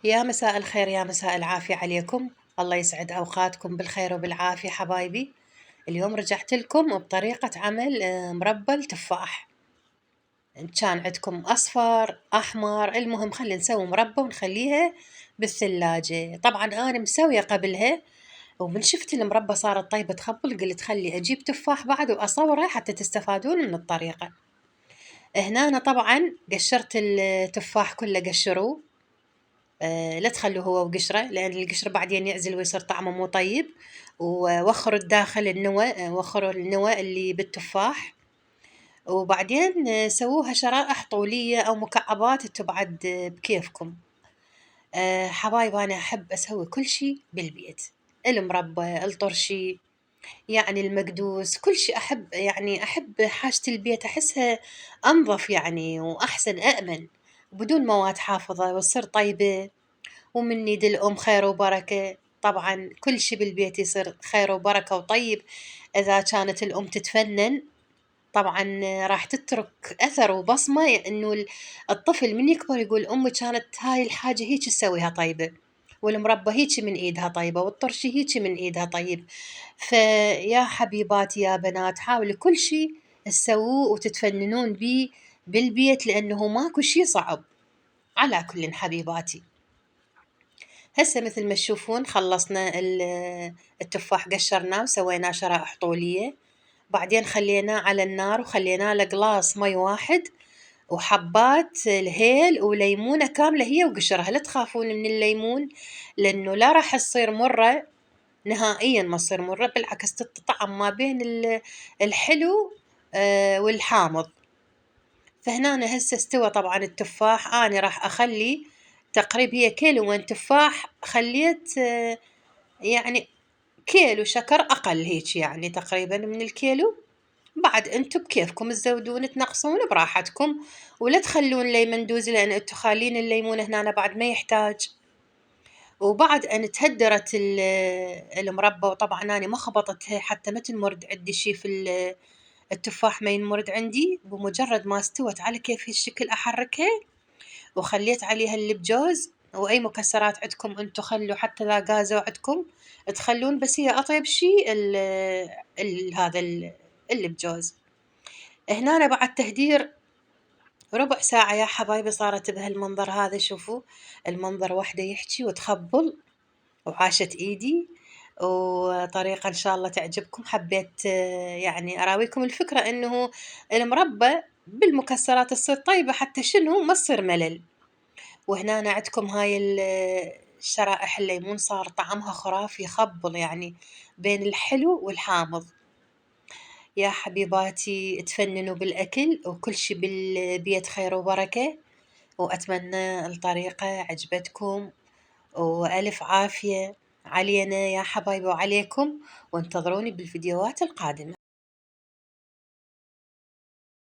يا مساء الخير، يا مساء العافية عليكم. الله يسعد أوقاتكم بالخير وبالعافية حبايبي. اليوم رجعت لكم بطريقة عمل مربى التفاح. إن كان عندكم أصفر أحمر، المهم خلي نسوي مربى ونخليها بالثلاجة. طبعا أنا مسوية قبلها، ومن شفت المربى صارت طيبة تخبل قلت خلي أجيب تفاح بعد وأصوره حتى تستفادون من الطريقة. هنا أنا طبعا قشرت التفاح كله، قشروه. لا تخلوه هو وقشره، لأن القشر بعدين يعزل ويصير طعمه مو طيب. ووخروا الداخل النوى، وخروا النوى اللي بالتفاح. وبعدين سووها شرائح طولية أو مكعبات، انتو بعد بكيفكم. حبايب أنا أحب أسوي كل شي بالبيت، المربى الطرشي، يعني المقدوس، كل شي أحب، يعني أحب حاجة البيت أحسها أنظف يعني وأحسن أأمن، بدون مواد حافظة وتصير طيبة. ومن يد الأم خير وبركة. طبعا كل شي بالبيت يصير خير وبركة وطيب إذا كانت الأم تتفنن. طبعا راح تترك أثر وبصمة، إنه الطفل من يكبر يقول أمي كانت هاي الحاجة هيك تسويها طيبة، والمربى هيك من إيدها طيبة، والطرشي هيك من إيدها طيب. فيا حبيباتي يا بنات، حاولوا كل شي تسووه وتتفننون بيه بالبيت، لأنه ماكو شي صعب. على كل حبيباتي، هسه مثل ما تشوفون خلصنا التفاح، قشرناه وسويناه شرائح طولية. بعدين خليناه على النار وخليناه لقلاص مي واحد، وحبات الهيل وليمونة كاملة هي وقشرها. لا تخافون من الليمون، لأنه لا راح تصير مرة، نهائيا ما تصير مرة، بالعكس تطعم ما بين الحلو والحامض. فهنا هسه استوى طبعا التفاح. أنا راح أخلي تقريبا هي كيلو من تفاح، خليت يعني كيلو شكر أقل هيك، يعني تقريبا من الكيلو. بعد انتم بكيفكم تزودون تنقصون براحتكم، ولا تخلون ليمون دوزي، لأن انتم خالين الليمون هنا بعد ما يحتاج. وبعد أن تهدرت المربى، وطبعا أنا ما خبطتها حتى ما تنمرد عندي شي في التفاح، ما ينمرد عندي. بمجرد ما استوت على كيف الشكل أحركها، وخليت عليها اللبجوز وأي مكسرات عندكم انتو خلوا، حتى لا غازوا عندكم تخلون، بس هي أطيب شي هذا اللبجوز. هنا أنا بعد تهدير ربع ساعة يا حبايبي صارت بهالمنظر هذا. شوفوا المنظر، وحدة يحكي وتخبل، وعاشت إيدي، وطريقة إن شاء الله تعجبكم. حبيت يعني أراويكم الفكرة إنه المربى بالمكسرات تصير طيبة، حتى شنو ما تصير ملل. وهنا عندكم هاي الشرائح الليمون، صار طعمها خرافي، خبل يعني بين الحلو والحامض. يا حبيباتي تفننوا بالأكل، وكل شي بالبيت خير وبركة. وأتمنى الطريقة عجبتكم، وألف عافية علينا يا حبايبي وعليكم، وانتظروني بالفيديوهات القادمة.